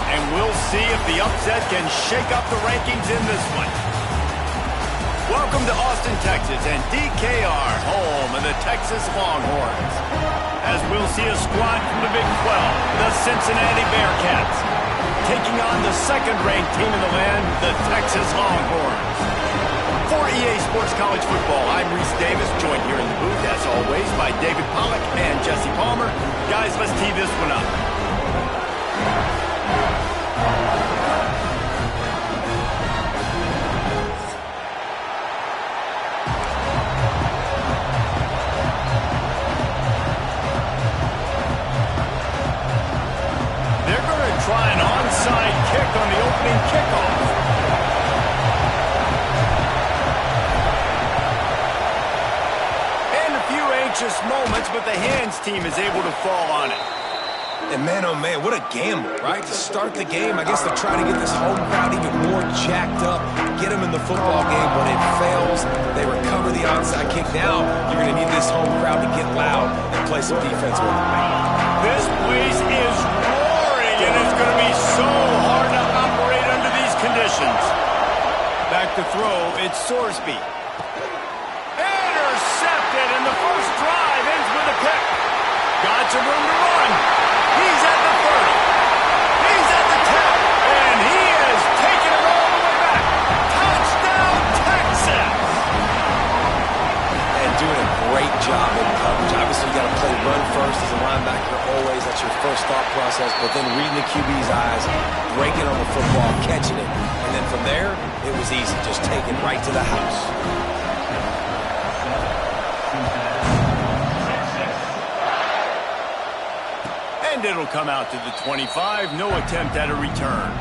and we'll see if the upset can shake up the rankings in this one. Welcome to Austin, Texas, and DKR, home of the Texas Longhorns. As we'll see a squad from the Big 12, the Cincinnati Bearcats, taking on the second-ranked team in the land, the Texas Longhorns. For EA Sports College Football, I'm Reese Davis, joined here in the booth, as always, by David Pollack and Jesse Palmer. Guys, let's tee this one up. They're going to try an onside kick on the opening kickoff. Moments, but the hands team is able to fall on it. And man, oh man, what a gamble, right? To start the game, I guess they're trying to get this home crowd even more jacked up, get them in the football game. When it fails, they recover the onside kick. Now, you're going to need this home crowd to get loud and play some defense with it. This place is roaring, and it's going to be so hard to operate under these conditions. Back to throw, it's Sorsby. And the first drive ends with a pick. Got some room to run. He's at the 30. He's at the 10. And he is taking it all the way back. Touchdown, Texas! And doing a great job in coverage. Obviously, you got to play run first as a linebacker always. That's your first thought process. But then reading the QB's eyes, breaking on the football, catching it. And then from there, it was easy. Just take it right to the house. And it'll come out to the 25. No attempt at a return.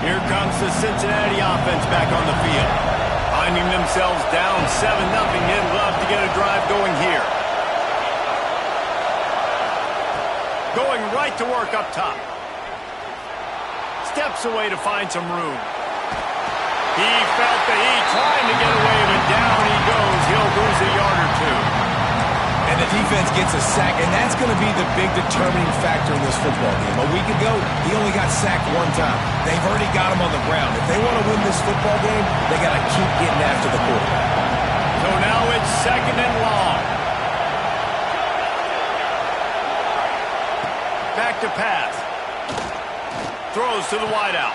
Here comes the Cincinnati offense back on the field. Finding themselves down 7-0. They'd love to get a drive going here. Going right to work up top. Steps away to find some room. He felt the heat, trying to get away, but down he goes. He'll lose a yard or two. And the defense gets a sack, and that's going to be the big determining factor in this football game. A week ago, he only got sacked one time. They've already got him on the ground. If they want to win this football game, they got to keep getting after the quarterback. So now it's 2nd and long. Back to pass. Throws to the wideout.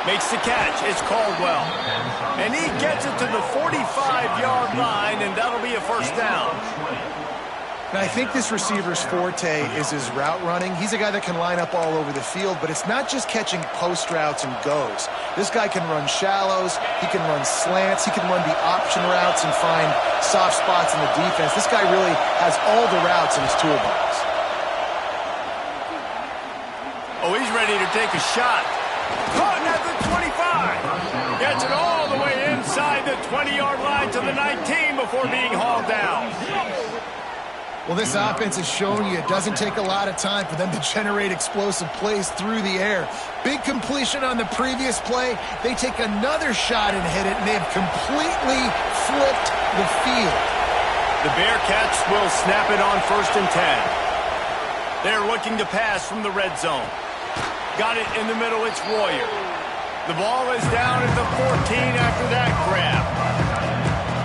Makes the catch. It's Caldwell. And he gets it to the 45-yard line, and that'll be a first down. Now, I think this receiver's forte is his route running. He's a guy that can line up all over the field, but it's not just catching post routes and goes. This guy can run shallows. He can run slants. He can run the option routes and find soft spots in the defense. This guy really has all the routes in his toolbox. Oh, he's ready to take a shot. Caught at the 25. Gets it all the way inside the 20-yard line to the 19 before being hauled down. Well, this offense is showing you it doesn't take a lot of time for them to generate explosive plays through the air. Big completion on the previous play. They take another shot and hit it, and they've completely flipped the field. The Bearcats will snap it on 1st and 10. They're looking to pass from the red zone. Got it in the middle, it's Royer. The ball is down at the 14 after that grab.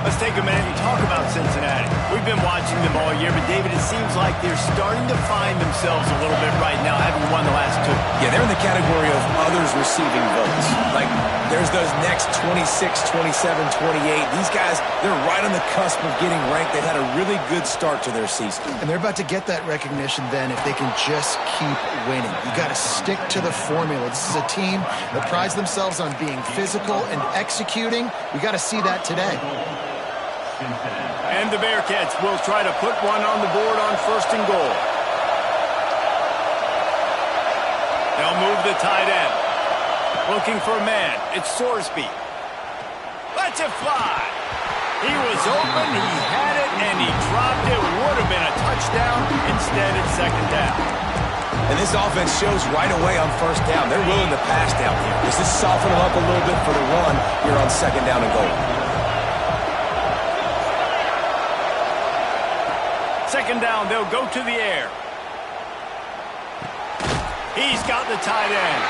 Let's take a minute and talk about Cincinnati. We've been watching them all year, but David, it seems like they're starting to find themselves a little bit right now, having won the last 2. Yeah, they're in the category of others receiving votes. Like, there's those next 26, 27, 28. These guys, they're right on the cusp of getting ranked. They've had a really good start to their season. And they're about to get that recognition then if they can just keep winning. You got to stick to the formula. This is a team that prides themselves on being physical and executing. We got to see that today. And the Bearcats will try to put one on the board on 1st and goal. They'll move the tight end. Looking for a man. It's Sorsby. Lets it fly. He was open, he had it, and he dropped it. Would have been a touchdown. Instead, it's 2nd down. And this offense shows right away on first down. They're willing to pass down here. This is soften them up a little bit for the run here on second down and goal. Second down, they'll go to the air. He's got the tight end.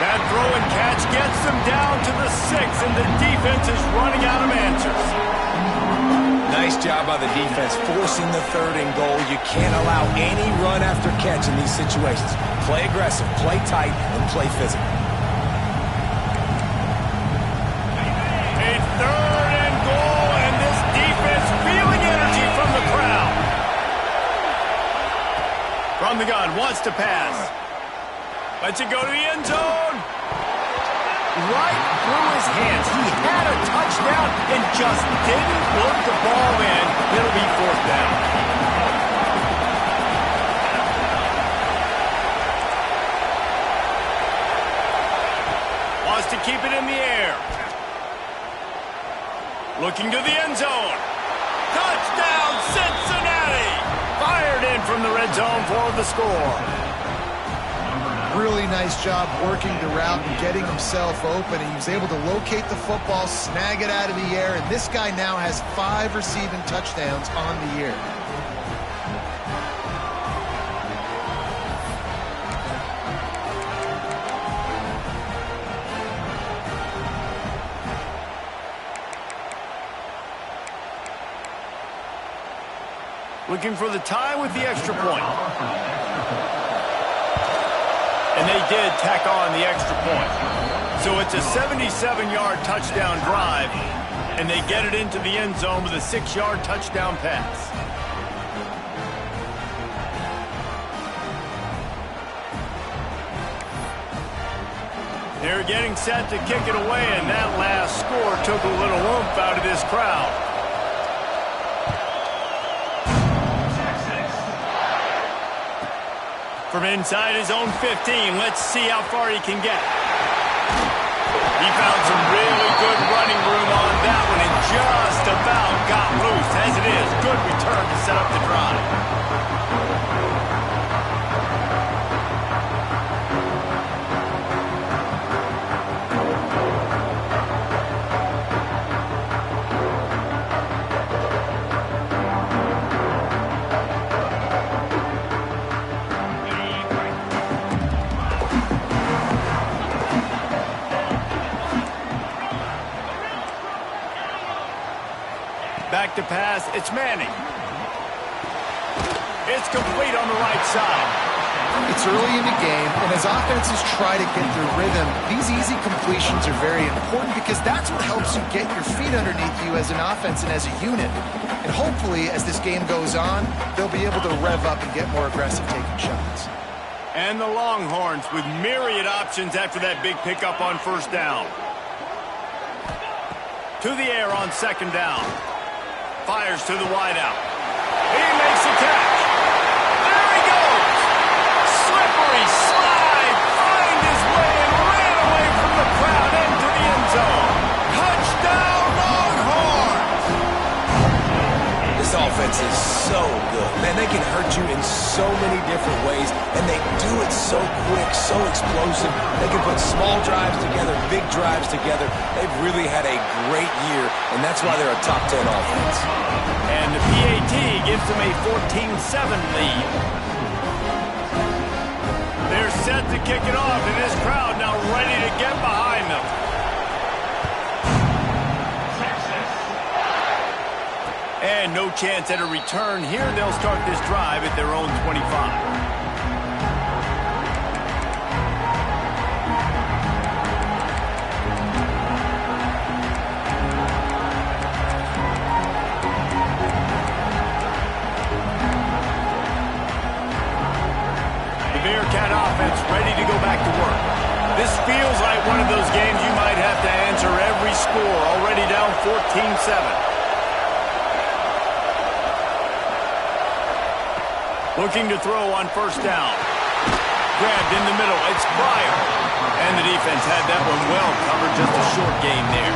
That throw and catch gets them down to the 6, and the defense is running out of answers. Nice job by the defense forcing the third and goal. You can't allow any run after catch in these situations. Play aggressive, play tight, and play physical. A third and goal, and this defense feeling energy from the crowd. From the gun, wants to pass. Lets it go to the end zone. Right through his hands. He had a touchdown and just didn't put the ball in. It'll be fourth down. Wants to keep it in the air. Looking to the end zone. Touchdown, Cincinnati! Fired in from the red zone for the score. Really nice job working the route and getting himself open. He was able to locate the football, snag it out of the air, and this guy now has 5 receiving touchdowns on the year. Looking for the tie with the extra point. And they did tack on the extra point. So it's a 77-yard touchdown drive, and they get it into the end zone with a 6-yard touchdown pass. They're getting set to kick it away, and that last score took a little oomph out of this crowd. From inside his own 15, let's see how far he can get. He found some really good running room on that one and just about got loose. As it is, good return to set up the drive. Back to pass, it's Manning. It's complete on the right side. It's early in the game, and as offenses try to get their rhythm, these easy completions are very important because that's what helps you get your feet underneath you as an offense and as a unit. And hopefully, as this game goes on, they'll be able to rev up and get more aggressive taking shots. And the Longhorns with myriad options after that big pickup on first down. To the air on second down. Fires to the wideout. He makes the catch. There he goes. Slippery slide. Find his way and ran away from the crowd into the end zone. Touchdown, Longhorns. This offense is so good. Man, they can hurt you in so many different ways, and they do it so quick, so explosive. They can put small drives together, big drives together. They've really had a great year, and that's why they're a top 10 offense. And the PAT gives them a 14-7 lead. They're set to kick it off, and this crowd now ready to get behind them. And no chance at a return here. They'll start this drive at their own 25. Bearcat offense ready to go back to work. This feels like one of those games you might have to answer every score. Already down 14-7. Looking to throw on first down. Grabbed in the middle. It's Pryor. And the defense had that one well covered. Just a short gain there.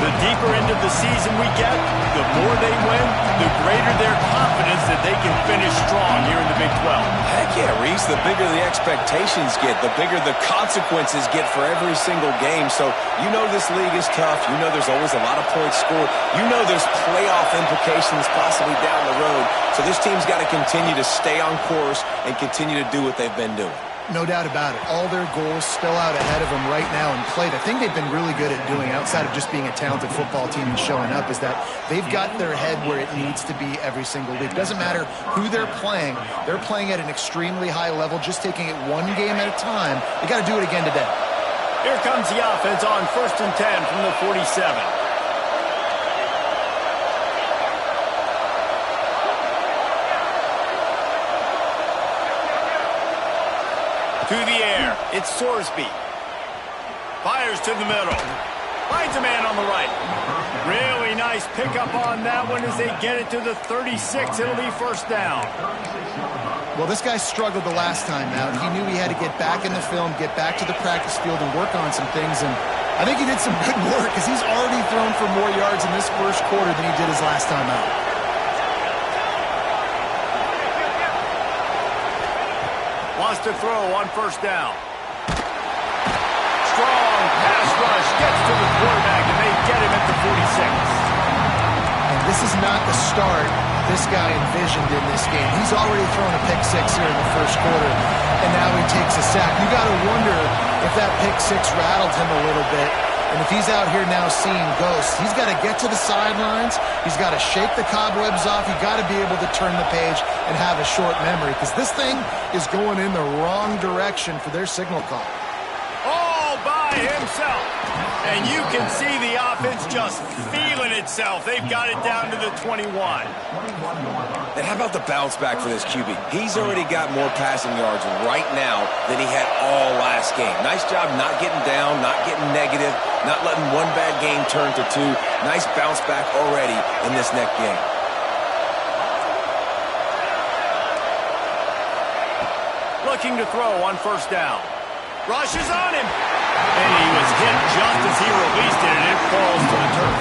The deeper into the season we get, the more they win, the greater their confidence that they can finish strong here in the Big 12. Heck yeah, Reese. The bigger the expectations get, the bigger the consequences get for every single game. So you know this league is tough. You know there's always a lot of points scored. You know there's playoff implications possibly down the road. So this team's got to continue to stay on course and continue to do what they've been doing. No doubt about it. All their goals spill out ahead of them right now and play. The thing they've been really good at doing, outside of just being a talented football team and showing up, is that they've got their head where it needs to be every single week. Doesn't matter who they're playing at an extremely high level, just taking it one game at a time. They got to do it again today. Here comes the offense on 1st and 10 from the 47. To the air, it's Sorsby. Fires to the middle. Finds a man on the right. Really nice pickup on that one as they get it to the 36. It'll be first down. Well, this guy struggled the last time out. He knew he had to get back in the film, get back to the practice field, and work on some things. And I think he did some good work because he's already thrown for more yards in this first quarter than he did his last time out. Wants to throw on 1st down. Strong pass rush gets to the quarterback, and they get him at the 46. And this is not the start this guy envisioned in this game. He's already thrown a pick six here in the first quarter, and now he takes a sack. You got to wonder if that pick six rattled him a little bit. And if he's out here now seeing ghosts, he's got to get to the sidelines. He's got to shake the cobwebs off. He's got to be able to turn the page and have a short memory, because this thing is going in the wrong direction for their signal call. All by himself. And you can see the offense just feeling itself. They've got it down to the 21. And how about the bounce back for this QB? He's already got more passing yards right now than he had all last game. Nice job not getting down, not getting negative, not letting one bad game turn to two. Nice bounce back already in this next game. Looking to throw on 1st down. Rushes on him. And he was hit just as he released it, and it falls to the turf.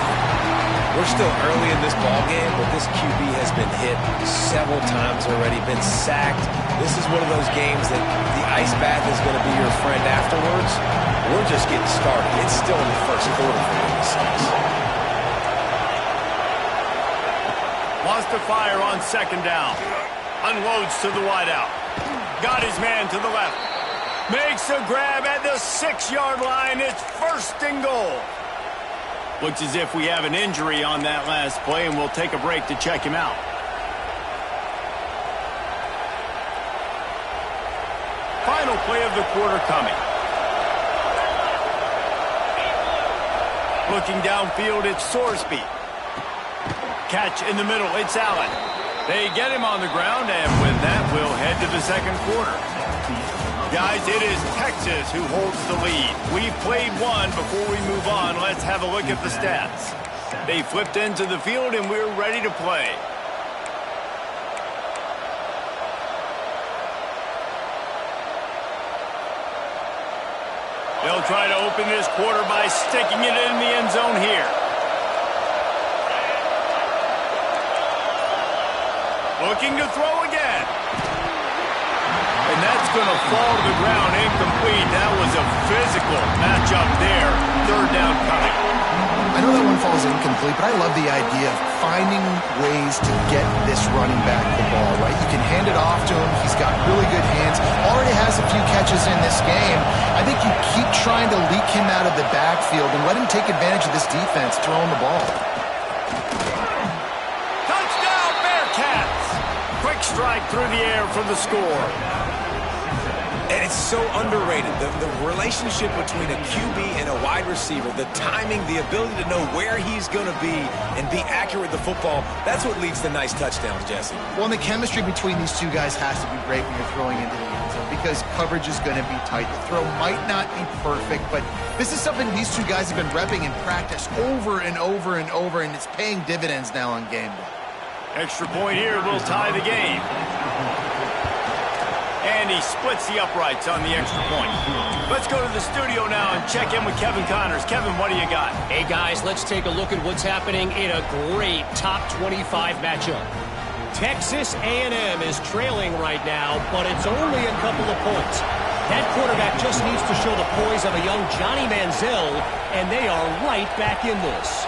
We're still early in this ball game, but this QB has been hit several times already, been sacked. This is one of those games that the ice bath is going to be your friend afterwards. We're just getting started. It's still in the first quarter for goodness sakes. Wants to fire on 2nd down. Unloads to the wideout. Got his man to the left. Makes a grab at the 6-yard line. It's 1st and goal. Looks as if we have an injury on that last play, and we'll take a break to check him out. Final play of the quarter coming. Looking downfield, it's Sorsby. Catch in the middle, it's Allen. They get him on the ground, and with that, we'll head to the 2nd quarter. Guys, it is Texas who holds the lead. We've played one. Before we move on, let's have a look at the stats. They flipped into the field, and we're ready to play. They'll try to open this quarter by sticking it in the end zone here. Looking to throw again. And that's going to fall to the ground incomplete. That was a physical matchup there. 3rd down coming. I know that one falls incomplete, but I love the idea of finding ways to get this running back the ball, right? You can hand it off to him. He's got really good hands. Already has a few catches in this game. I think you keep trying to leak him out of the backfield and let him take advantage of this defense throwing the ball. Touchdown, Bearcats! Quick strike through the air for the score. And it's so underrated. The relationship between a QB and a wide receiver, the timing, the ability to know where he's going to be and be accurate with the football, that's what leads to nice touchdowns, Jesse. Well, and the chemistry between these two guys has to be great when you're throwing into the end zone because coverage is going to be tight. The throw might not be perfect, but this is something these two guys have been repping in practice over and over and over, and it's paying dividends now on game day. Extra point here will tie the game. And he splits the uprights on the extra point. Let's go to the studio now and check in with Kevin Connors. Kevin, what do you got? Hey, guys, let's take a look at what's happening in a great top 25 matchup. Texas A&M is trailing right now, but it's only a couple of points. That quarterback just needs to show the poise of a young Johnny Manziel, and they are right back in this.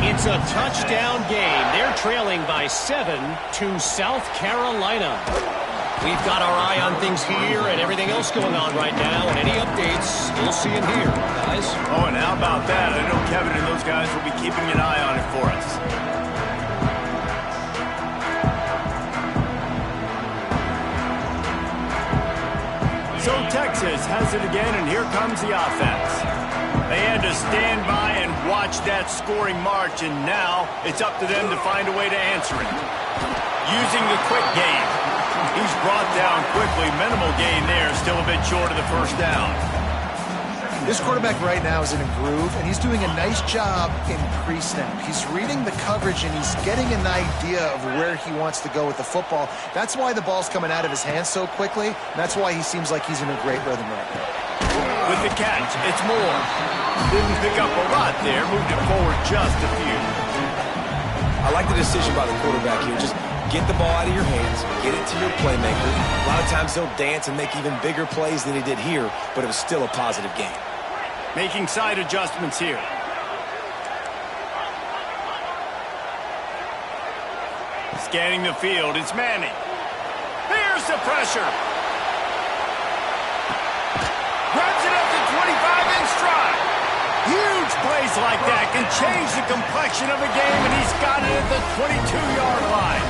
It's a touchdown game. They're trailing by 7 to South Carolina. We've got our eye on things here and everything else going on right now, and any updates, you'll see in here, guys. Oh, and how about that? I know Kevin and those guys will be keeping an eye on it for us. So Texas has it again, and here comes the offense. They had to stand by and watch that scoring march, and now it's up to them to find a way to answer it. Using the quick game. He's brought down quickly. Minimal gain there. Still a bit short of the first down. This quarterback right now is in a groove, and he's doing a nice job in pre-snap. He's reading the coverage, and he's getting an idea of where he wants to go with the football. That's why the ball's coming out of his hands so quickly, and that's why he seems like he's in a great rhythm right now. With the catch, it's Moore. Didn't pick up a lot there. Moved it forward just a few. I like the decision by the quarterback here. Just get the ball out of your hands, get it to your playmaker. A lot of times he'll dance and make even bigger plays than he did here, but it was still a positive game. Making side adjustments here. Scanning the field, it's Manning. Here's the pressure. Grabs it up to 25 in stride. Huge plays like that can change the complexion of a game, and he's got it at the 22-yard line.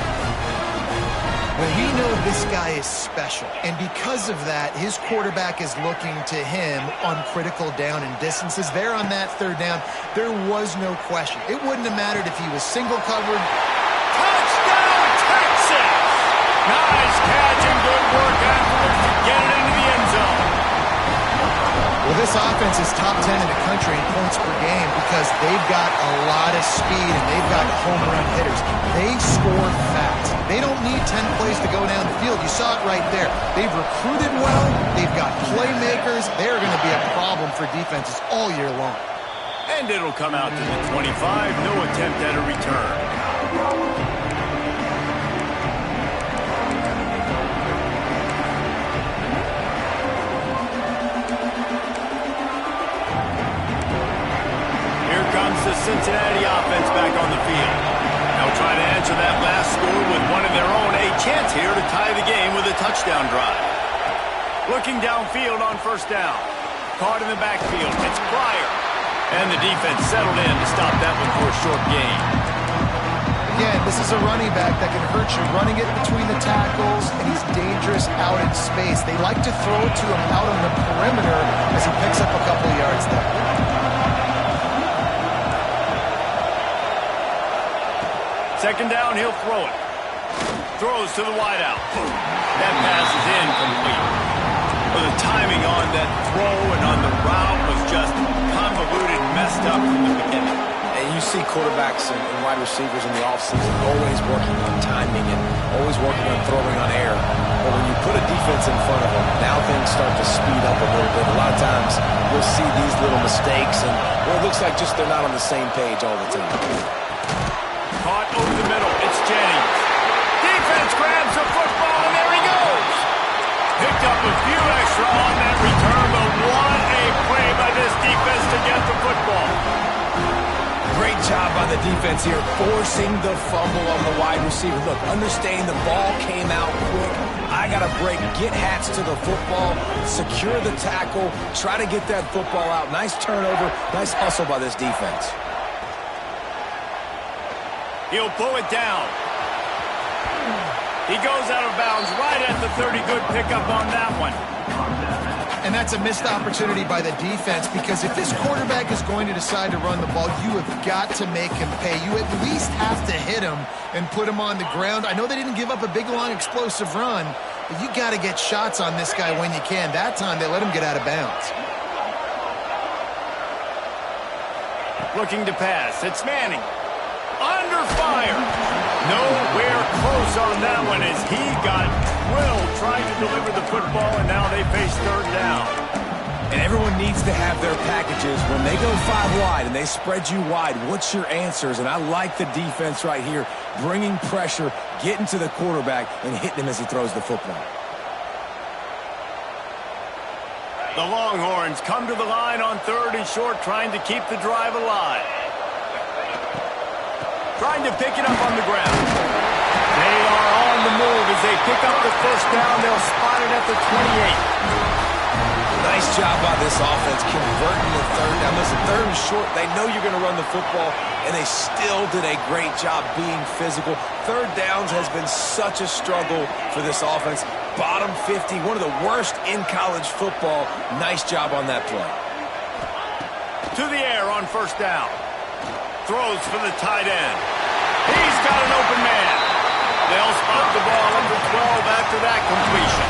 Well, we know this guy is special, and because of that, his quarterback is looking to him on critical down and distances. There on that third down, there was no question. It wouldn't have mattered if he was single covered. Touchdown, Texas! Nice catch and good work afterwards to get it into the end zone. Well, this offense is top 10 in the country in points per game because they've got a lot of speed and they've got home run hitters. They score fast. They don't need 10 plays to go down the field. You saw it right there. They've recruited well. They've got playmakers. They're going to be a problem for defenses all year long. And it'll come out to the 25. No attempt at a return. The Cincinnati offense back on the field. They'll try to answer that last score with one of their own. A chance here to tie the game with a touchdown drive. Looking downfield on first down. Caught in the backfield. It's Pryor. And the defense settled in to stop that one for a short gain. Again, this is a running back that can hurt you running it between the tackles, and he's dangerous out in space. They like to throw it to him out on the perimeter as he picks up a couple yards there. Second down, he'll throw it. Throws to the wideout. That pass is incomplete. Well, the timing on that throw and on the route was just convoluted, messed up from the beginning. And you see quarterbacks and wide receivers in the offseason always working on timing and always working on throwing on air. But when you put a defense in front of them, now things start to speed up a little bit. A lot of times you'll see these little mistakes, and well, it looks like just they're not on the same page all the time. Caught over the middle. It's Jennings. Defense grabs the football, and there he goes. Picked up a few extra on that return, but what a play by this defense to get the football. Great job by the defense here, forcing the fumble on the wide receiver. Look, understand the ball came out quick. I got to break, get hats to the football, secure the tackle, try to get that football out. Nice turnover, nice hustle by this defense. He'll pull it down. He goes out of bounds right at the 30. Good pickup on that one. And that's a missed opportunity by the defense because if this quarterback is going to decide to run the ball, you have got to make him pay. You at least have to hit him and put him on the ground. I know they didn't give up a big, long, explosive run, but you got to get shots on this guy when you can. That time they let him get out of bounds. Looking to pass. It's Manning. Under fire. Nowhere close on that one as he got Will trying to deliver the football, and now they face third down. And everyone needs to have their packages. When they go 5 wide and they spread you wide, what's your answers? And I like the defense right here, bringing pressure, getting to the quarterback, and hitting him as he throws the football. The Longhorns come to the line on 3rd and short, trying to keep the drive alive. Trying to pick it up on the ground. They are on the move as they pick up the first down. They'll spot it at the 28. Nice job by this offense converting the 3rd down. Listen, 3rd and short, they know you're going to run the football, and they still did a great job being physical. 3rd downs has been such a struggle for this offense. Bottom 50, one of the worst in college football. Nice job on that play. To the air on first down. Throws for the tight end. He's got an open man. They'll spot the ball under 12 after that completion.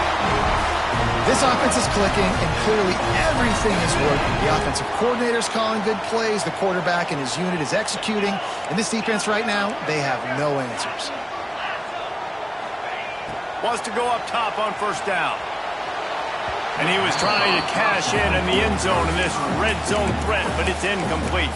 This offense is clicking, and clearly everything is working. The offensive coordinator's calling good plays. The quarterback and his unit is executing. And this defense right now, they have no answers. Wants to go up top on first down. And he was trying to cash in the end zone in this red zone threat, but it's incomplete.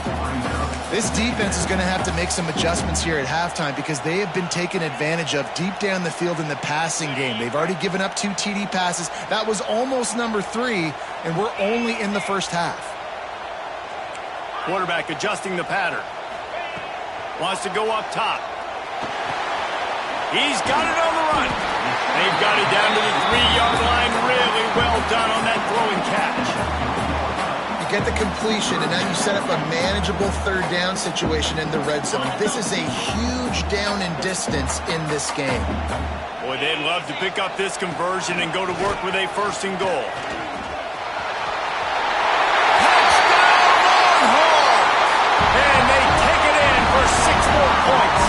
This defense is going to have to make some adjustments here at halftime because they have been taken advantage of deep down the field in the passing game. They've already given up 2 TD passes. That was almost number 3, and we're only in the first half. Quarterback adjusting the pattern. Wants to go up top. He's got it on the run. They've got it down to the 3-yard line. Really well done on that throwing catch. Get the completion, and now you set up a manageable 3rd down situation in the red zone. This is a huge down in distance in this game. Boy, they'd love to pick up this conversion and go to work with a 1st and goal. Touchdown, Longhorns! And they take it in for 6 more points.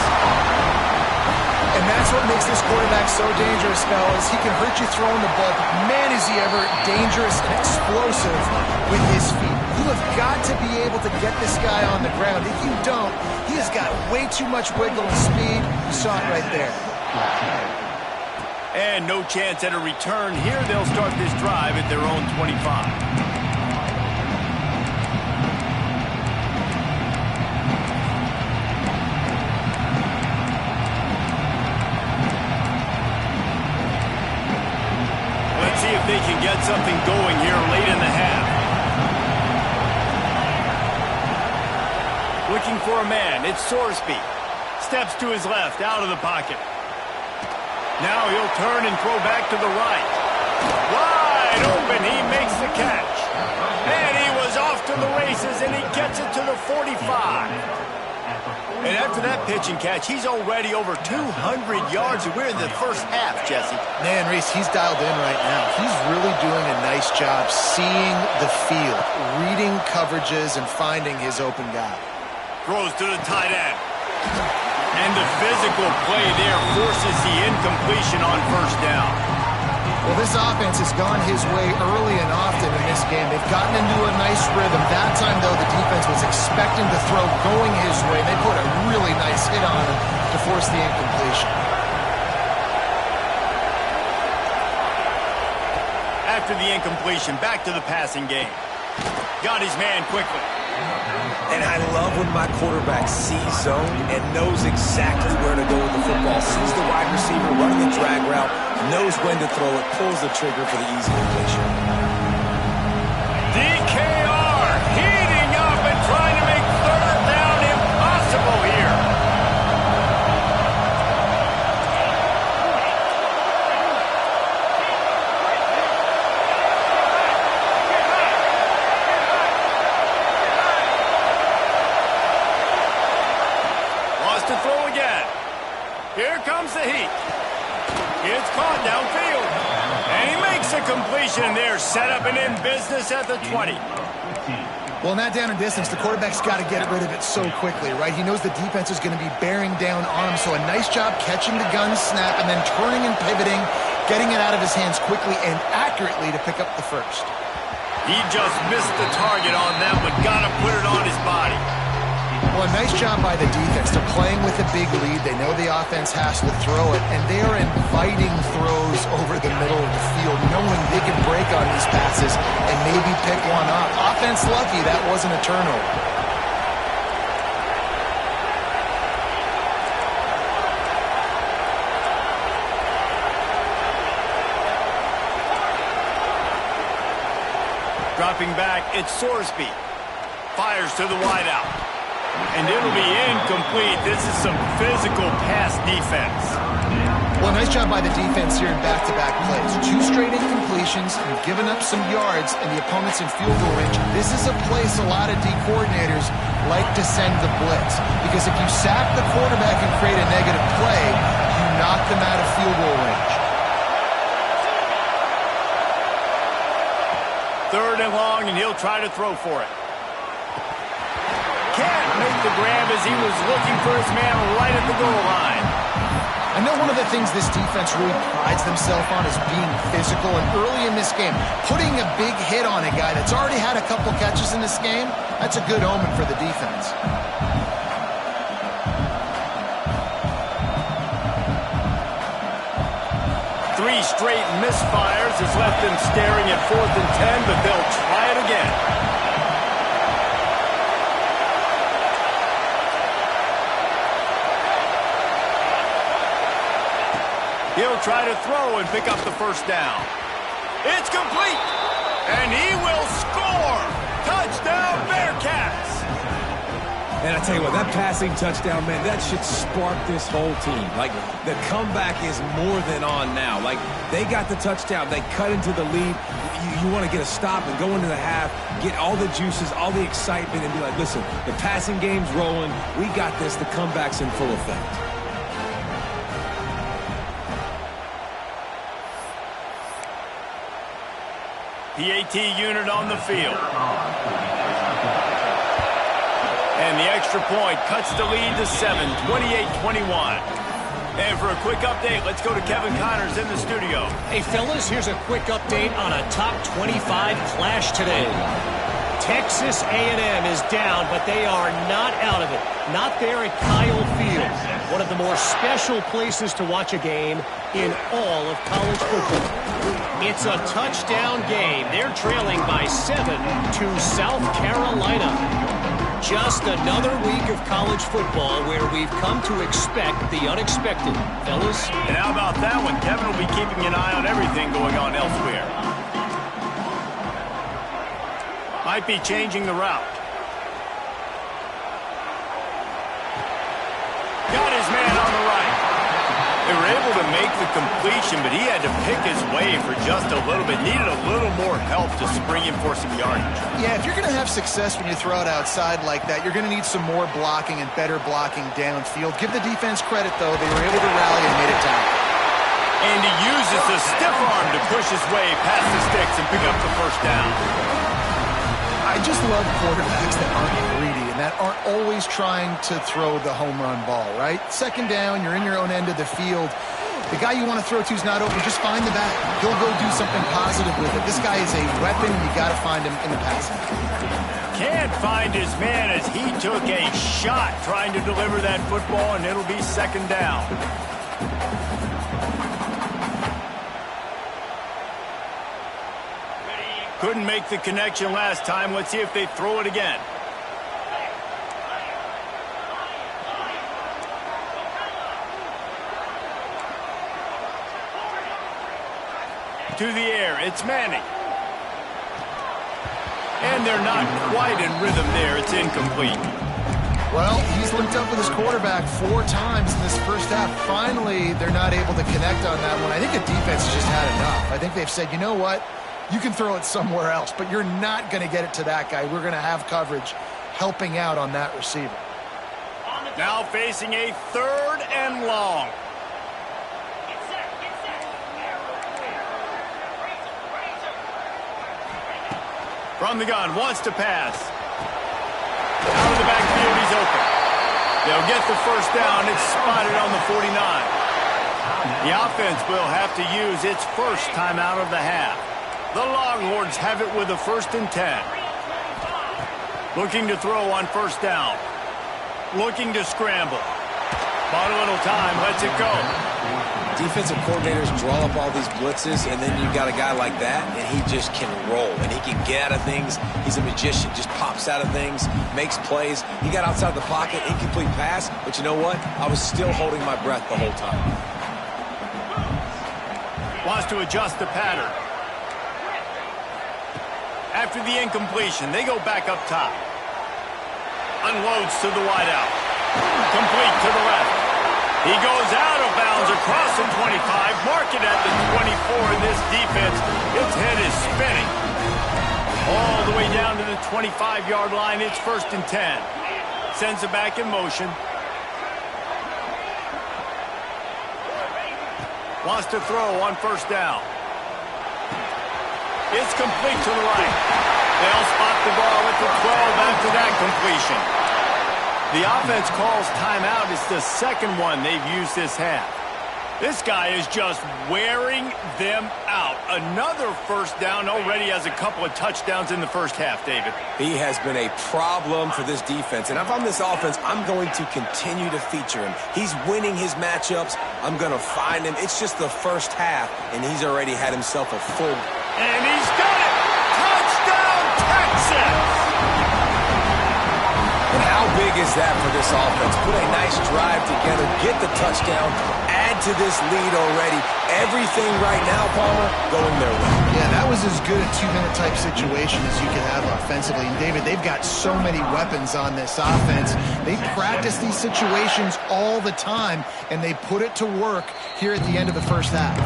And that's what makes this quarterback so dangerous, fellas. He can hurt you throwing the ball, but man, is he ever dangerous and explosive with his feet. You have got to be able to get this guy on the ground. If you don't, he has got way too much wiggle and speed. You saw it right there. And no chance at a return here. They'll start this drive at their own 25. If they can get something going here late in the half. Looking for a man. It's Sorsby. Steps to his left, out of the pocket. Now he'll turn and throw back to the right. Wide open. He makes the catch. And he was off to the races, and he gets it to the 45. And after that pitch and catch, he's already over 200 yards, and we're in the first half, Jesse. Man, Reese, he's dialed in right now. He's really doing a nice job seeing the field, reading coverages, and finding his open guy. Throws to the tight end. And the physical play there forces the incompletion on first down. Well, this offense has gone his way early and often in this game. They've gotten into a nice rhythm. That time, though, the defense was expecting the throw going his way. They put a really nice hit on him to force the incompletion. After the incompletion, back to the passing game. Got his man quickly. And I love when my quarterback sees zone and knows exactly where to go with the football. Sees the wide receiver running the drag route, knows when to throw it, pulls the trigger for the easy completion. DKR heating up and trying to make third down impossible here. Wants to throw again. Here comes the heat. It's caught downfield. And he makes a completion there. Set up and in business at the 20. Well, in that down and distance, the quarterback's got to get rid of it so quickly, right? He knows the defense is going to be bearing down on him, so a nice job catching the gun snap and then turning and pivoting, getting it out of his hands quickly and accurately to pick up the first. He just missed the target on that one. Got to put it on his body. Well, nice job by the defense. They're playing with a big lead. They know the offense has to throw it, and they are inviting throws over the middle of the field, knowing they can break on these passes and maybe pick one up. Offense lucky that wasn't a turnover. Dropping back, it's Sorsby. Fires to the wideout. And it'll be incomplete. This is some physical pass defense. Well, nice job by the defense here in back-to-back plays. 2 straight incompletions. You've given up some yards, and the opponent's in field goal range. This is a place a lot of D coordinators like to send the blitz. Because if you sack the quarterback and create a negative play, you knock them out of field goal range. 3rd and long, and he'll try to throw for it. Can't make the grab as he was looking for his man right at the goal line. I know one of the things this defense really prides themselves on is being physical, and early in this game, putting a big hit on a guy that's already had a couple catches in this game, that's a good omen for the defense. Three straight misfires has left them staring at 4th and 10, but they'll try it again. He'll try to throw and pick up the first down. It's complete, and he will score. Touchdown, Bearcats. And I tell you what, that passing touchdown, man, that should spark this whole team. Like, the comeback is more than on now. Like, they got the touchdown. They cut into the lead. You want to get a stop and go into the half, get all the juices, all the excitement, and be like, listen, the passing game's rolling. We got this. The comeback's in full effect. PAT unit on the field. And the extra point cuts the lead to 7, 28-21. And for a quick update, let's go to Kevin Connors in the studio. Hey, fellas, here's a quick update on a top 25 clash today. Texas A&M is down, but they are not out of it. Not there at Kyle Field, one of the more special places to watch a game in all of college football. It's a touchdown game. They're trailing by 7 to South Carolina. Just another week of college football where we've come to expect the unexpected, fellas. And how about that one? Kevin will be keeping an eye on everything going on elsewhere. Might be changing the route. Got his man on the right. They were able to make the completion, but he had to pick his way for just a little bit. Needed a little more help to spring him for some yardage. Yeah, if you're going to have success when you throw it outside like that, you're going to need some more blocking and better blocking downfield. Give the defense credit, though. They were able to rally and made it down. And he uses the stiff arm to push his way past the sticks and pick up the first down. I just love quarterbacks that aren't greedy and that aren't always trying to throw the home run ball, right? 2nd down, you're in your own end of the field. The guy you want to throw to is not open. Just find the back. He'll go do something positive with it. This guy is a weapon, and you got to find him in the passing. Can't find his man as he took a shot trying to deliver that football, and it'll be 2nd down. Couldn't make the connection last time. Let's see if they throw it again. To the air, it's Manning. And they're not quite in rhythm there. It's incomplete. Well, he's linked up with his quarterback 4 times in this first half. Finally, they're not able to connect on that one. I think the defense has just had enough. I think they've said, you know what? You can throw it somewhere else, but you're not going to get it to that guy. We're going to have coverage helping out on that receiver. Now facing a 3rd and long. From the gun, wants to pass. Out of the backfield, he's open. They'll get the first down. It's spotted on the 49. The offense will have to use its first timeout of the half. The Longhorns have it with a 1st and 10. Looking to throw on 1st down. Looking to scramble. Bought a little time, lets it go. Defensive coordinators draw up all these blitzes, and then you got a guy like that, and he just can roll, and he can get out of things. He's a magician, just pops out of things, makes plays. He got outside the pocket, incomplete pass, but you know what? I was still holding my breath the whole time. Wants to adjust the pattern. After the incompletion, they go back up top. Unloads to the wideout. Complete to the left. He goes out of bounds across the 25. Mark it at the 24. This defense, its head is spinning. All the way down to the 25-yard line. It's 1st and 10. Sends it back in motion. Wants to throw on 1st down. It's complete to the right. They'll spot the ball at the 12 after that completion. The offense calls timeout. It's the second one they've used this half. This guy is just wearing them out. Another 1st down, already has a couple of touchdowns in the first half, David. He has been a problem for this defense. And if I'm this offense, I'm going to continue to feature him. He's winning his matchups. I'm going to find him. It's just the first half, and he's already had himself a full. And he's got it! Touchdown, Texas! And how big is that for this offense? Put a nice drive together, get the touchdown, add to this lead already. Everything right now, Palmer, going their way. Yeah, that was as good a 2-minute type situation as you could have offensively. And, David, they've got so many weapons on this offense. They practice these situations all the time, and they put it to work here at the end of the first half.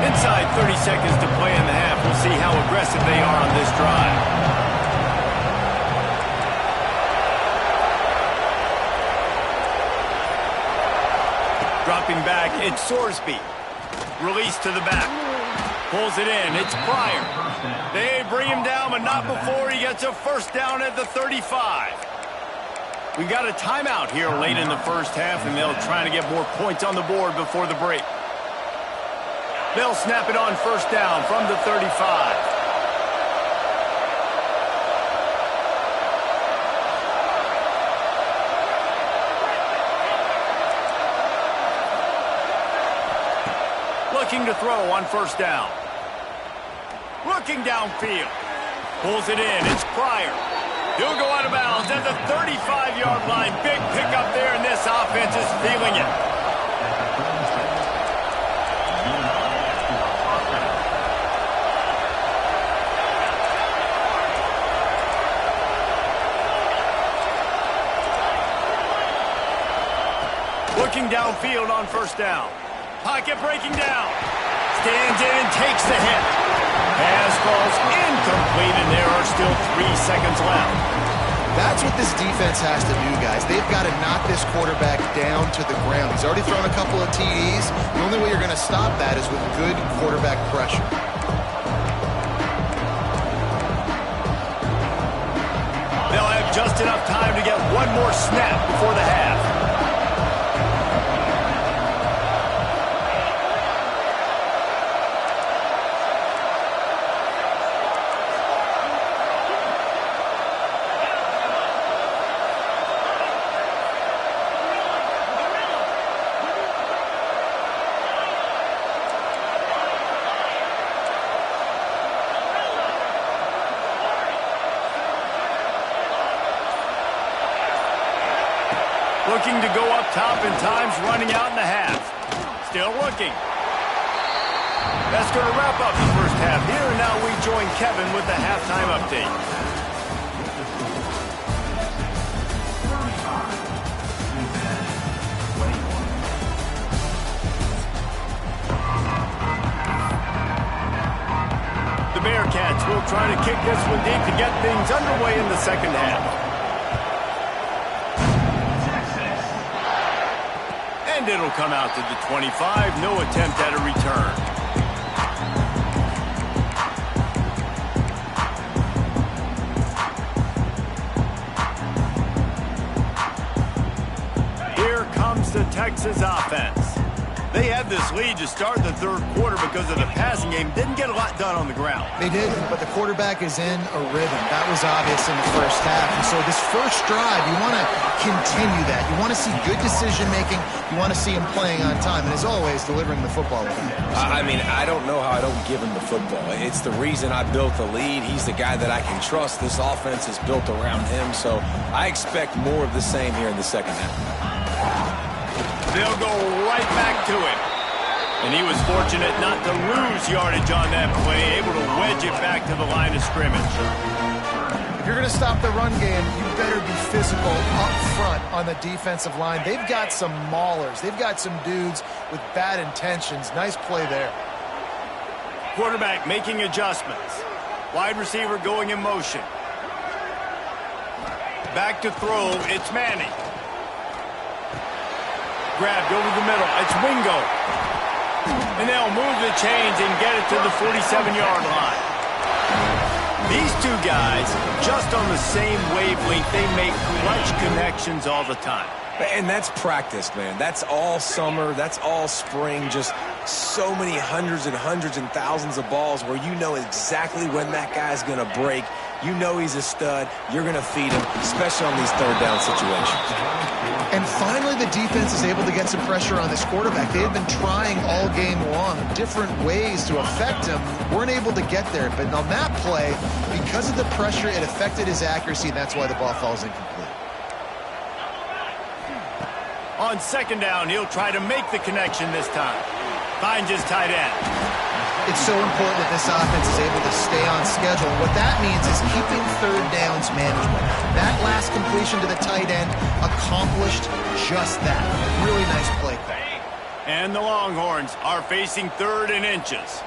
Inside 30 seconds to play in the half. We'll see how aggressive they are on this drive. Dropping back, it's Sorsby. Release to the back. Pulls it in, it's Pryor. They bring him down, but not before he gets a 1st down at the 35. We got a timeout here late in the first half, and they'll try to get more points on the board before the break. They'll snap it on 1st down from the 35. Looking to throw on 1st down. Looking downfield. Pulls it in. It's Pryor. He'll go out of bounds at the 35-yard line. Big pickup there, and this offense is feeling it. Looking downfield on 1st down. Pocket breaking down. Stands in and takes the hit. Pass falls incomplete, and there are still 3 seconds left. That's what this defense has to do, guys. They've got to knock this quarterback down to the ground. He's already thrown a couple of TDs. The only way you're going to stop that is with good quarterback pressure. They'll have just enough time to get one more snap before the half. Looking to go up top, and time's running out in the half. Still looking. That's going to wrap up the first half here, and now we join Kevin with the halftime update. The Bearcats will try to kick this one deep to get things underway in the second half. And it'll come out to the 25. No attempt at a return. the Texas offense. They had this lead to start the third quarter because of the passing game. Didn't get a lot done on the ground. They didn't, but the quarterback is in a rhythm. That was obvious in the first half. And so this first drive, you want to continue that. You want to see good decision-making. You want to see him playing on time. And as always, delivering the football. I mean, I don't know how I don't give him the football. It's the reason I built the lead. He's the guy that I can trust. This offense is built around him. So I expect more of the same here in the second half. They'll go right back to him. And he was fortunate not to lose yardage on that play, able to wedge it back to the line of scrimmage. If you're going to stop the run game, you better be physical up front on the defensive line. They've got some maulers. They've got some dudes with bad intentions. Nice play there. Quarterback making adjustments. Wide receiver going in motion. Back to throw, it's Manning. Grabbed over the middle. It's Wingo. And they'll move the chains and get it to the 47-yard line. These two guys, just on the same wavelength, they make clutch connections all the time. And that's practice, man. That's all summer. That's all spring. Just so many hundreds and thousands of balls where you know exactly when that guy's going to break. You know he's a stud. You're going to feed him, especially on these third down situations. And finally, the defense is able to get some pressure on this quarterback. They had been trying all game long different ways to affect him. Weren't able to get there. But on that play, because of the pressure, it affected his accuracy, and that's why the ball falls incomplete. On second down, he'll try to make the connection this time. Finds his tight end. It's so important that this offense is able to stay on schedule. And what that means is keeping third downs manageable. That last completion to the tight end accomplished just that. Really nice play call. And the Longhorns are facing third and inches.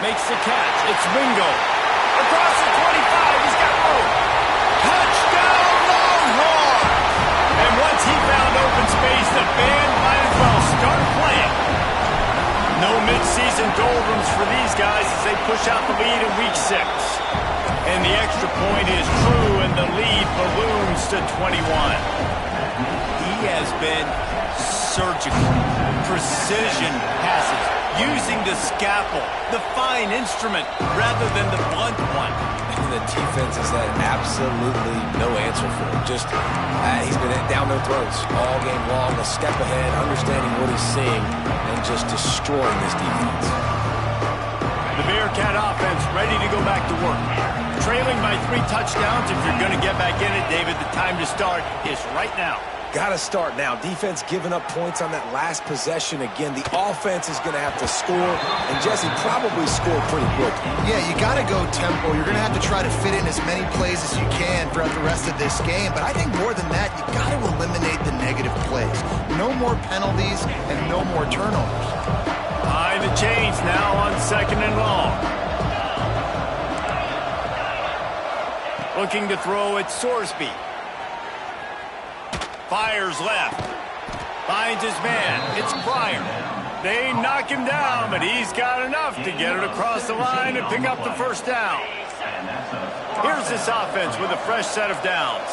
Makes the catch. It's Wingo. Across the 25. He's got room. Touchdown Longhorns! And once he found open space, the band might as well start playing. No mid-season doldrums for these guys as they push out the lead in Week 6. And the extra point is true, and the lead balloons to 21. He has been surgical. Precision passes, using the scalpel, the fine instrument, rather than the blunt one. The defense has had absolutely no answer for him. Just, he's been down their throats all game long, a step ahead, understanding what he's seeing, and just destroying this defense. The Bearcat offense ready to go back to work. Trailing by 3 touchdowns. If you're going to get back in it, David, the time to start is right now. Got to start now. Defense giving up points on that last possession again. The offense is going to have to score, and Jesse probably score pretty quick. Yeah, you got to go tempo. You're going to have to try to fit in as many plays as you can throughout the rest of this game. But I think more than that, you got to eliminate the negative plays. No more penalties and no more turnovers. Behind the chains now on second and long. Looking to throw at Sorsby. Fires left. Finds his man. It's Pryor. They knock him down, but he's got enough to get it across the line and pick up the first down. Here's this offense with a fresh set of downs.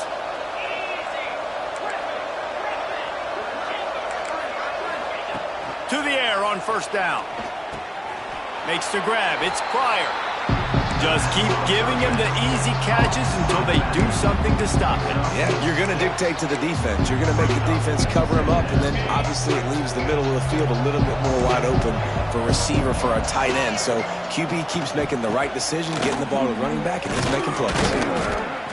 To the air on first down. Makes the grab. It's Pryor. Just keep giving him the easy catches until they do something to stop it. Yeah, you're going to dictate to the defense. You're going to make the defense cover him up, and then obviously it leaves the middle of the field a little bit more wide open for receiver, for a tight end. So QB keeps making the right decision, getting the ball to running back, and he's making plays.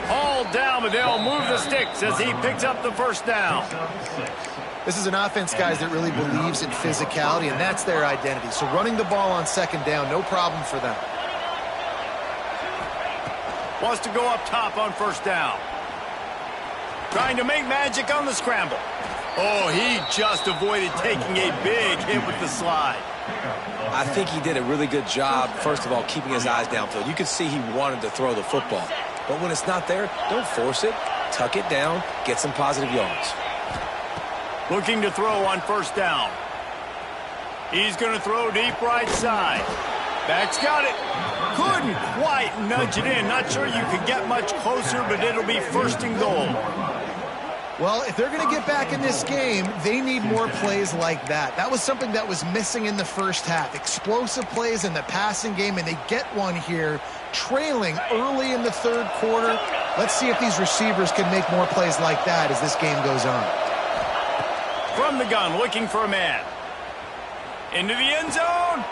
All down, but they'll move the sticks as he picks up the first down. This is an offense, guys, that really believes in physicality, and that's their identity. So running the ball on second down, no problem for them. Wants to go up top on first down. Trying to make magic on the scramble. Oh, he just avoided taking a big hit with the slide. I think he did a really good job, first of all, keeping his eyes downfield. You could see he wanted to throw the football. But when it's not there, don't force it. Tuck it down, get some positive yards. Looking to throw on first down. He's going to throw deep right side. Back's got it. Couldn't quite nudge it in. Not sure you could get much closer, but it'll be first and goal. Well, if they're going to get back in this game, they need more plays like that. That was something that was missing in the first half. Explosive plays in the passing game, and they get one here, trailing early in the third quarter. Let's see if these receivers can make more plays like that as this game goes on. From the gun, looking for a man. Into the end zone.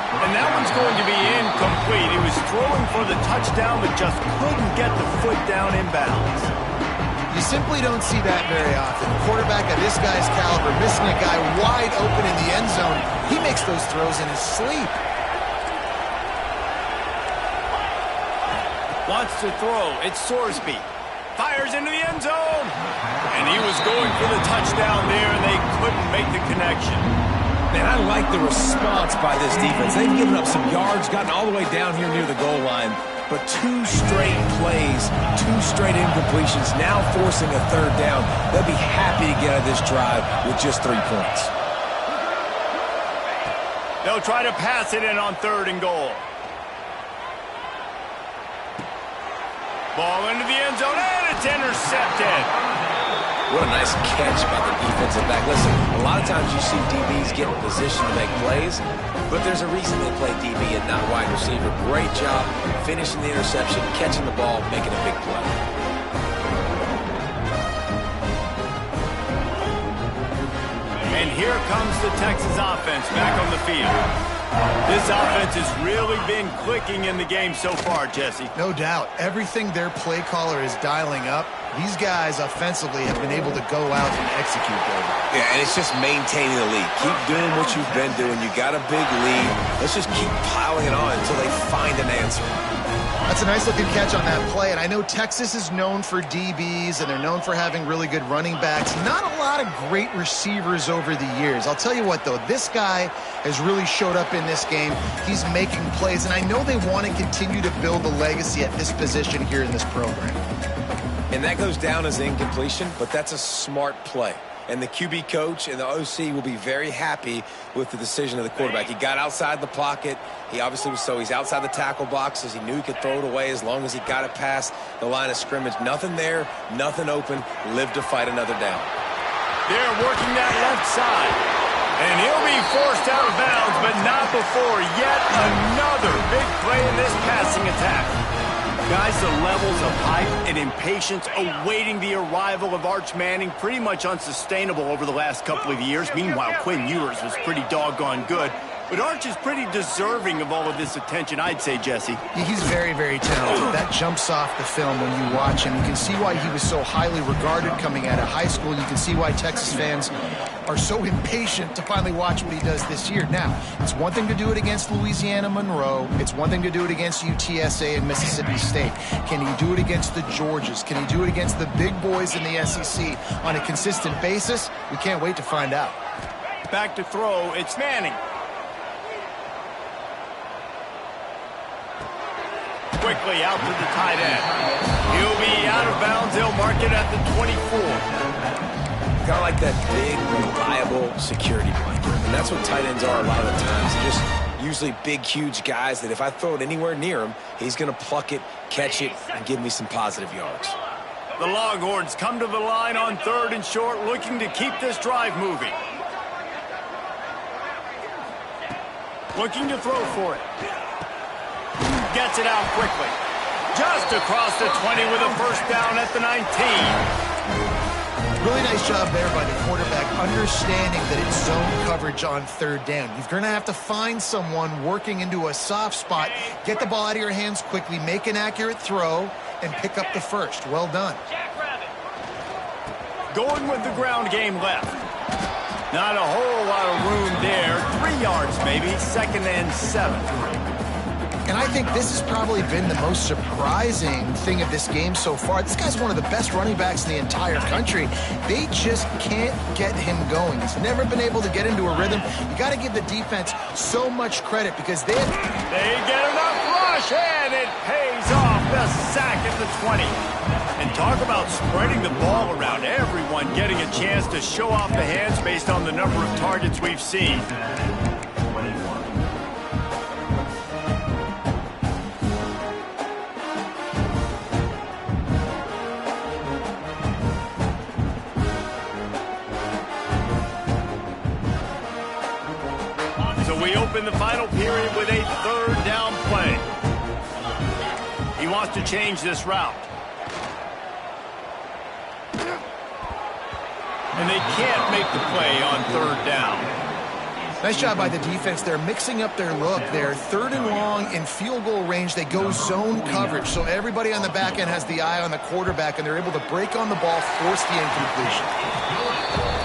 And that one's going to be incomplete. He was throwing for the touchdown, but just couldn't get the foot down in bounds. You simply don't see that very often. A quarterback of this guy's caliber missing a guy wide open in the end zone. He makes those throws in his sleep. Wants to throw. It's Sorsby. Fires into the end zone. And he was going for the touchdown there, and they couldn't make the connection. Man, I like the response by this defense. They've given up some yards, gotten all the way down here near the goal line. But 2 straight plays, 2 straight incompletions, now forcing a third down. They'll be happy to get out of this drive with just 3 points. They'll try to pass it in on third and goal. Ball into the end zone, and it's intercepted. What a nice catch by the defensive back. Listen, a lot of times you see DBs get in position to make plays, but there's a reason they play DB and not wide receiver. Great job finishing the interception, catching the ball, making a big play. And here comes the Texas offense back on the field. This offense has really been clicking in the game so far, Jesse. No doubt. Everything their play caller is dialing up, these guys offensively have been able to go out and execute there. Yeah, and it's just maintaining the lead. Keep doing what you've been doing. You got a big lead. Let's just keep piling it on until they find an answer. That's a nice-looking catch on that play, and I know Texas is known for DBs, and they're known for having really good running backs. Not a lot of great receivers over the years. I'll tell you what, though, this guy has really showed up in this game. He's making plays, and I know they want to continue to build a legacy at this position here in this program. And that goes down as incompletion, but that's a smart play. And the QB coach and the OC will be very happy with the decision of the quarterback. He got outside the pocket. He obviously was he's outside the tackle boxes. He knew he could throw it away as long as he got it past the line of scrimmage. Nothing there, nothing open. Lived to fight another down. They're working that left side. And he'll be forced out of bounds, but not before yet another big play in this passing attack. Guys, the levels of hype and impatience awaiting the arrival of Arch Manning pretty much unsustainable over the last couple of years. Meanwhile, Quinn Ewers was pretty doggone good. But Arch is pretty deserving of all of this attention, I'd say, Jesse. He's very, very talented. That jumps off the film when you watch him. You can see why he was so highly regarded coming out of high school. You can see why Texas fans are so impatient to finally watch what he does this year. Now, it's one thing to do it against Louisiana Monroe. It's one thing to do it against UTSA and Mississippi State. Can he do it against the Georgias? Can he do it against the big boys in the SEC on a consistent basis? We can't wait to find out. Back to throw, it's Manning. Quickly out to the tight end. He'll be out of bounds. They'll mark it at the 24. Kind of like that big, reliable security blanket. And that's what tight ends are a lot of the times. They're just usually big, huge guys that if I throw it anywhere near him, he's going to pluck it, catch it, and give me some positive yards. The Longhorns come to the line on third and short, looking to keep this drive moving. Looking to throw for it. Gets it out quickly. Just across the 20 with a first down at the 19. Really nice job there by the quarterback, understanding that it's zone coverage on third down. You're going to have to find someone working into a soft spot, get the ball out of your hands quickly, make an accurate throw, and pick up the first. Well done. Going with the ground game left. Not a whole lot of room there. 3 yards maybe, 2nd and 7. And I think this has probably been the most surprising thing of this game so far. This guy's one of the best running backs in the entire country. They just can't get him going. He's never been able to get into a rhythm. You got to give the defense so much credit because they get enough rush, and it pays off. The sack at the 20. And talk about spreading the ball around. Everyone getting a chance to show off the hands based on the number of targets we've seen. open the final period with a third down play. He wants to change this route. And they can't make the play on third down. Nice job by the defense. They're mixing up their look. They're third and long in field goal range. They go zone coverage, so everybody on the back end has the eye on the quarterback, and they're able to break on the ball, force the incompletion.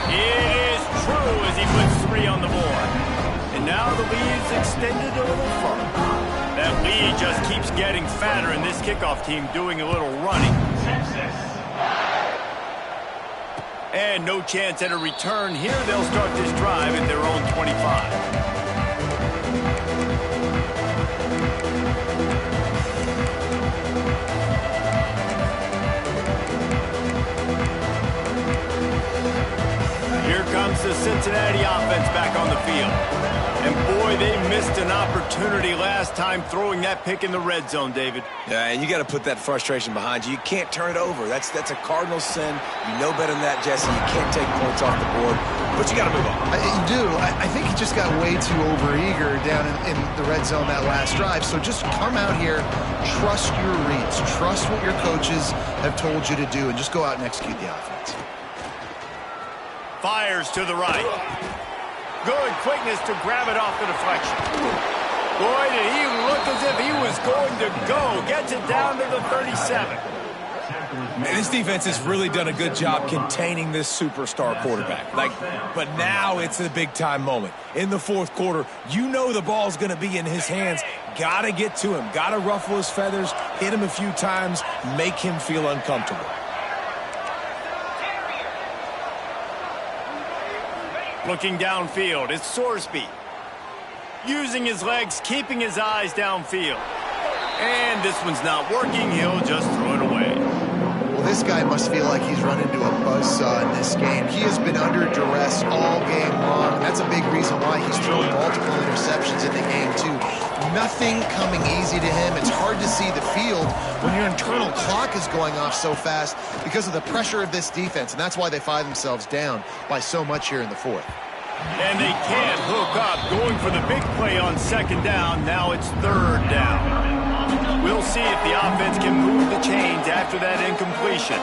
It is true as he puts 3 on the board. And now the lead's extended a little further. That lead just keeps getting fatter, and this kickoff team doing a little running. And no chance at a return here. They'll start this drive at their own 25. Here comes the Cincinnati offense back on the field. And boy, they missed an opportunity last time throwing that pick in the red zone, David. Yeah, and you got to put that frustration behind you. You can't turn it over. That's a cardinal sin. You know better than that, Jesse. You can't take points off the board, but you got to move on. You do. I think he just got way too overeager down in the red zone that last drive. So just come out here, trust your reads, trust what your coaches have told you to do, and just go out and execute the offense. Fires to the right. Good quickness to grab it off the deflection. Boy, did he look as if he was going to go. Gets it down to the 37. And this defense has really done a good job containing this superstar quarterback. But now it's a big-time moment. In the fourth quarter, you know the ball's going to be in his hands. Got to get to him. Got to ruffle his feathers, hit him a few times, make him feel uncomfortable. Looking downfield, it's Sorsby. Using his legs, keeping his eyes downfield. And this one's not working. He'll just throw it away. Well, this guy must feel like he's run into a buzzsaw in this game. He has been under duress all game long. That's a big reason why he's thrown multiple interceptions in the game, too. Nothing coming easy to him. It's hard to see the field when your internal clock is going off so fast because of the pressure of this defense, and that's why they find themselves down by so much here in the fourth. And they can't hook up, going for the big play on second down. Now it's third down. We'll see if the offense can move the chains after that incompletion.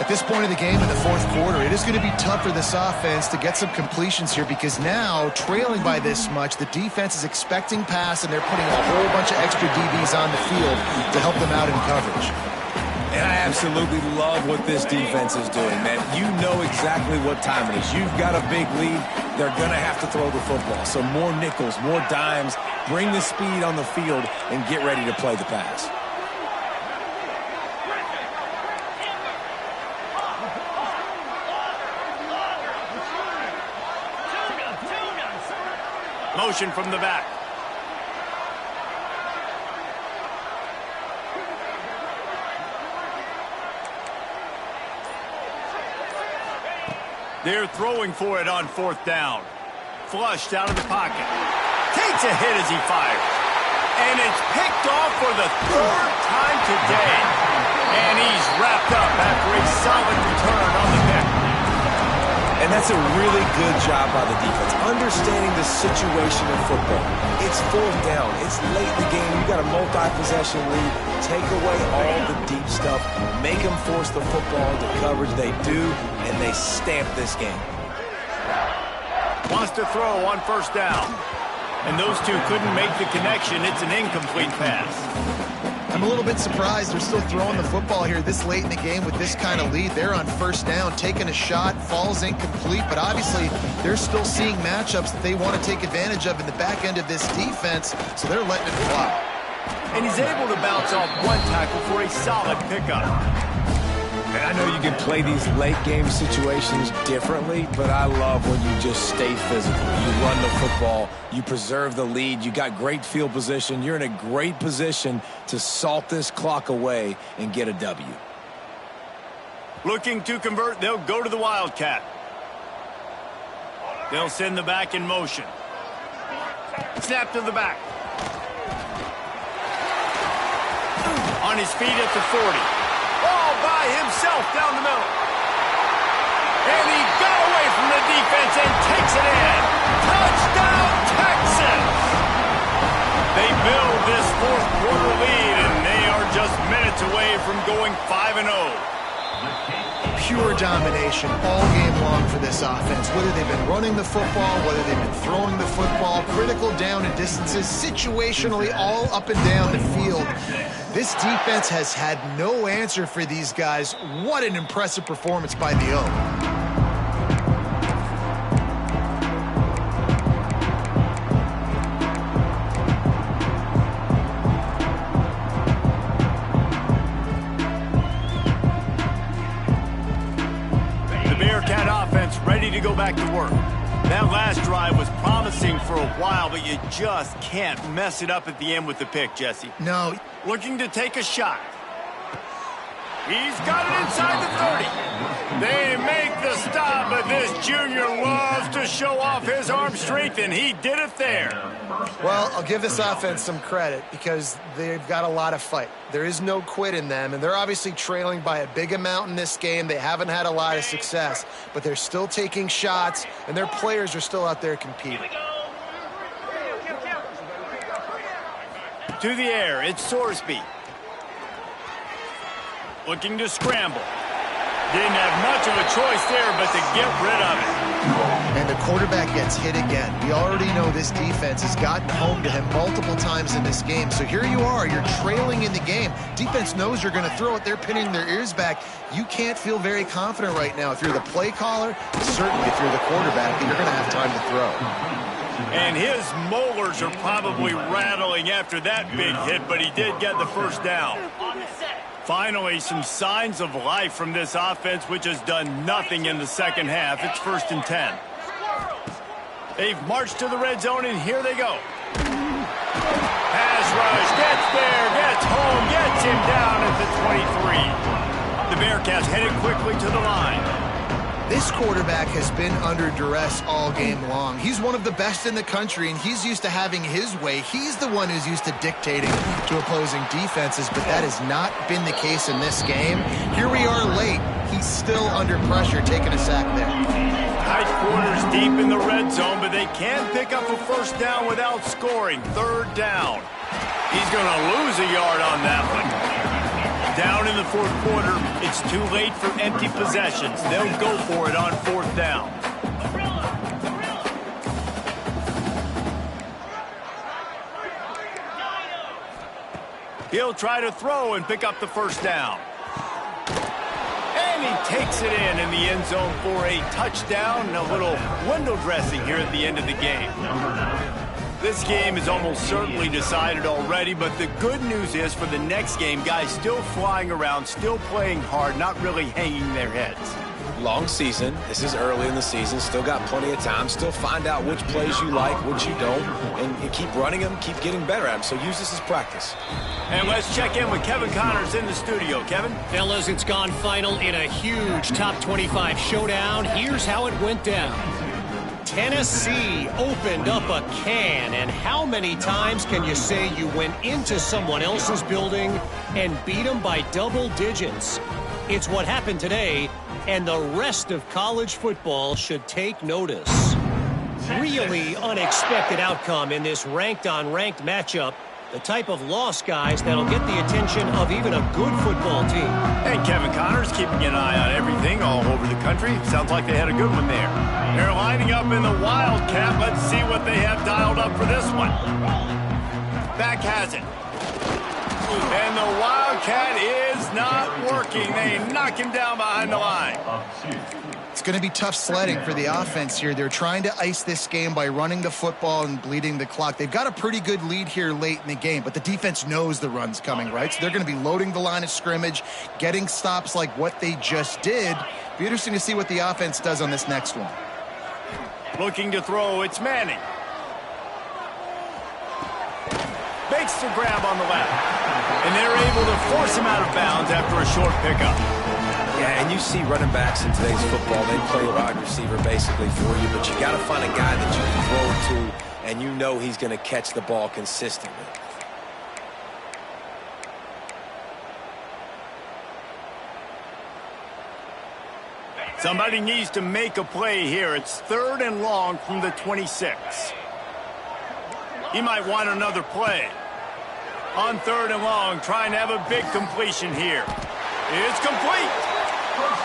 At this point of the game in the fourth quarter, it is going to be tough for this offense to get some completions here because now, trailing by this much, the defense is expecting pass, and they're putting a whole bunch of extra DBs on the field to help them out in coverage. And I absolutely love what this defense is doing, man. You know exactly what time it is. You've got a big lead. They're going to have to throw the football. So more nickels, more dimes, bring the speed on the field, and get ready to play the pass. Motion from the back. They're throwing for it on fourth down. Flushed out of the pocket. Takes a hit as he fires. And it's picked off for the third time today. And he's wrapped up after a solid return on the pick. And that's a really good job by the defense, understanding the situation of football. It's fourth down. It's late in the game. You got a multi-possession lead. Take away all the deep stuff. Make them force the football into coverage. They do, and they stamp this game. Wants to throw on first down. And those two couldn't make the connection. It's an incomplete pass. I'm a little bit surprised they're still throwing the football here this late in the game with this kind of lead. They're on first down, taking a shot, falls incomplete, but obviously they're still seeing matchups that they want to take advantage of in the back end of this defense, so they're letting it fly. And he's able to bounce off one tackle for a solid pickup. And I know you can play these late-game situations differently, but I love when you just stay physical. You run the football, you preserve the lead, you got great field position. You're in a great position to salt this clock away and get a W. Looking to convert, they'll go to the Wildcat. They'll send the back in motion. Snap to the back. On his feet at the 40. All by himself down the middle. And he got away from the defense and takes it in. Touchdown, Texas! They build this fourth quarter lead, and they are just minutes away from going 5-0. Pure domination all game long for this offense. Whether they've been running the football, whether they've been throwing the football, critical down and distances, situationally all up and down the field. This defense has had no answer for these guys. What an impressive performance by the O. Ready to go back to work. That last drive was promising for a while, but you just can't mess it up at the end with the pick, Jesse. No. Looking to take a shot. He's got it inside the 30. They make the stop, but this junior loves to show off his arm strength, and he did it there. Well, I'll give this offense some credit because they've got a lot of fight. There is no quit in them, and they're obviously trailing by a big amount in this game. They haven't had a lot of success, but they're still taking shots, and their players are still out there competing. To the air, it's Sorsby. Looking to scramble. Didn't have much of a choice there, but to get rid of it. And the quarterback gets hit again. We already know this defense has gotten home to him multiple times in this game. So here you are, you're trailing in the game. Defense knows you're going to throw it. They're pinning their ears back. You can't feel very confident right now. If you're the play caller, certainly if you're the quarterback, you're going to have time to throw. And his molars are probably rattling after that big hit, but he did get the first down. Finally, some signs of life from this offense, which has done nothing in the second half. It's 1st and 10. They've marched to the red zone, and here they go. Pass rush, gets there, gets home, gets him down at the 23. The Bearcats headed quickly to the line. This quarterback has been under duress all game long. He's one of the best in the country, and he's used to having his way. He's the one who's used to dictating to opposing defenses, but that has not been the case in this game. Here we are late. He's still under pressure, taking a sack there. Tight quarters deep in the red zone, but they can pick up a first down without scoring. 3rd down. He's going to lose a yard on that one. Down in the fourth quarter, it's too late for empty possessions. They'll go for it on 4th down. He'll try to throw and pick up the first down. And he takes it in the end zone for a touchdown and a little window dressing here at the end of the game. This game is almost certainly decided already, but the good news is for the next game, guys still flying around, still playing hard, not really hanging their heads. Long season. This is early in the season. Still got plenty of time. Still find out which plays you like, which you don't, and keep running them, keep getting better at them. So use this as practice. And let's check in with Kevin Connors in the studio. Kevin? Fellas, it's gone final in a huge top 25 showdown. Here's how it went down. Tennessee opened up a can, and how many times can you say you went into someone else's building and beat them by double digits? It's what happened today, and the rest of college football should take notice. Really unexpected outcome in this ranked-on-ranked matchup. The type of loss, guys, that'll get the attention of even a good football team. And Kevin Connors keeping an eye on everything all over the country. Sounds like they had a good one there. They're lining up in the Wildcat. Let's see what they have dialed up for this one. Back has it. And the Wildcat is not working. They knock him down behind the line. It's going to be tough sledding for the offense here. They're trying to ice this game by running the football and bleeding the clock. They've got a pretty good lead here late in the game, but the defense knows the run's coming, right? So they're going to be loading the line of scrimmage, getting stops like what they just did. Be interesting to see what the offense does on this next one. Looking to throw, it's Manning. Makes the grab on the left. And they're able to force him out of bounds after a short pickup. Yeah, and you see running backs in today's football, they play a wide receiver basically for you, but you got to find a guy that you can throw to, and you know he's going to catch the ball consistently. Somebody needs to make a play here. It's 3rd and long from the 26. He might want another play. On 3rd and long, trying to have a big completion here. It's complete.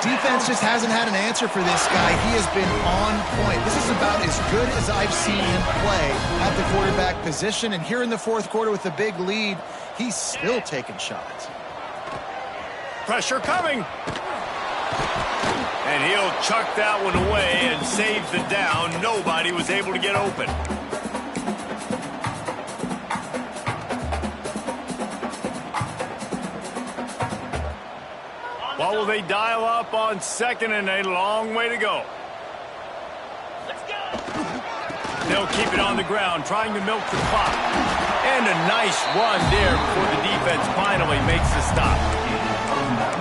Defense just hasn't had an answer for this guy. He has been on point. This is about as good as I've seen him play at the quarterback position. And here in the 4th quarter with the big lead, he's still taking shots. Pressure coming. And he'll chuck that one away and save the down. Nobody was able to get open. What will they dial up on 2nd and a long way to go? They'll keep it on the ground, trying to milk the clock. And a nice run there before the defense finally makes the stop.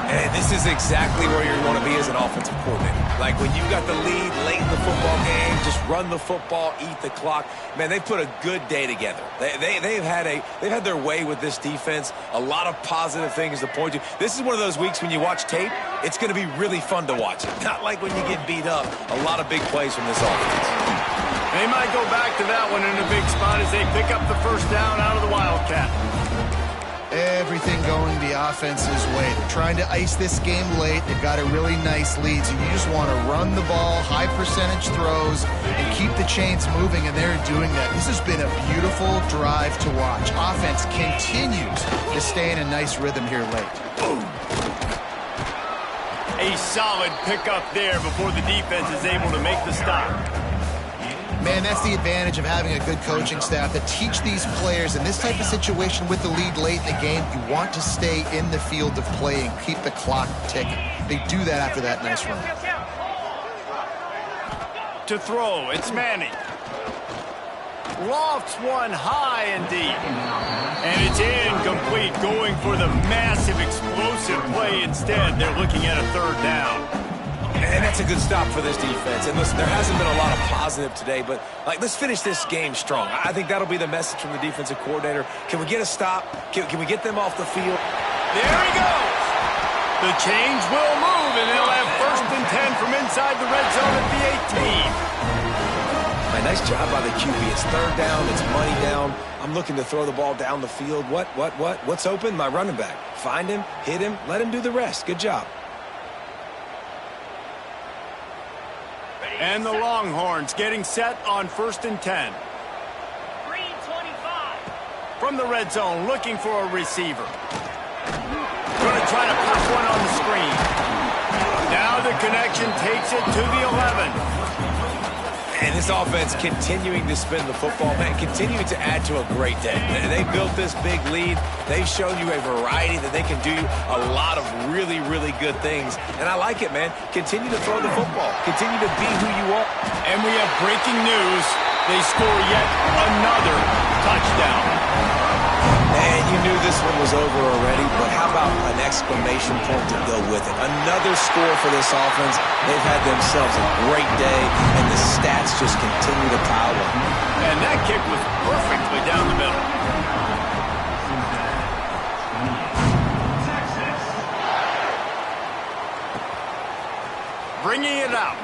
And this is exactly where you want to be as an offensive coordinator. Like when you've got the lead late in the football game, just run the football, eat the clock. Man, they've put a good day together. They've had their way with this defense. A lot of positive things to point to. This is one of those weeks when you watch tape, it's going to be really fun to watch. Not like when you get beat up. A lot of big plays from this offense. They might go back to that one in a big spot as they pick up the 1st down out of the Wildcat. Everything going the offense's way. They're trying to ice this game late. They've got a really nice lead, so you just want to run the ball, high percentage throws, and keep the chains moving, and they're doing that. This has been a beautiful drive to watch. Offense continues to stay in a nice rhythm here late. Boom. A solid pickup there before the defense is able to make the stop. Man, that's the advantage of having a good coaching staff that teach these players in this type of situation with the lead late in the game. You want to stay in the field of play and keep the clock ticking. They do that after that nice run. To throw, it's Manning. Lofts one high and deep. And it's incomplete, going for the massive explosive play instead. They're looking at a 3rd down. And that's a good stop for this defense. And listen, there hasn't been a lot of positive today, but let's finish this game strong. I think that'll be the message from the defensive coordinator. Can we get a stop? Can we get them off the field? There he goes. The change will move, and they'll have 1st and 10 from inside the red zone at the 18. Nice job by the QB. It's 3rd down. It's money down. I'm looking to throw the ball down the field. What's open? My running back. Find him, hit him, let him do the rest. Good job. And the Longhorns getting set on 1st and 10. From the red zone, looking for a receiver. Going to try to pop one on the screen. Now the connection takes it to the 11. And this offense continuing to spin the football, man, continuing to add to a great day. They built this big lead. They've shown you a variety that they can do a lot of really, really good things. And I like it, man. Continue to throw the football. Continue to be who you are. And we have breaking news. They score yet another touchdown. Man, you knew this one was over already, but how about an exclamation point to go with it? Another score for this offense. They've had themselves a great day, and the stats just continue to pile up. And that kick was perfectly down the middle. Bringing it out.